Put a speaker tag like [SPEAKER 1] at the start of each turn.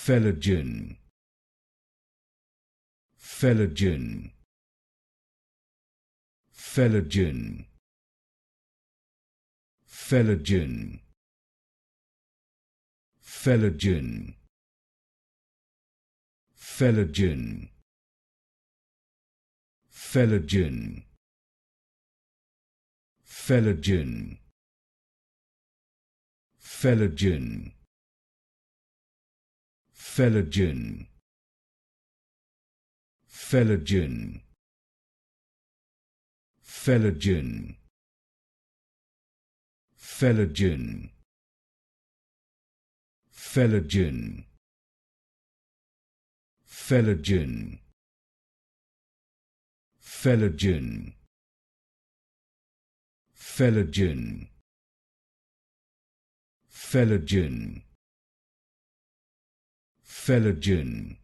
[SPEAKER 1] Phellogen, Phellogen, Phellogen, Phellogen, Phellogen, Phellogen, Phellogen, Phellogen, Phellogen, Phellogen, Phellogen, Phellogen, Phellogen, Phellogen, Phellogen, Phellogen, Phellogen, Phellogen, Phellogen,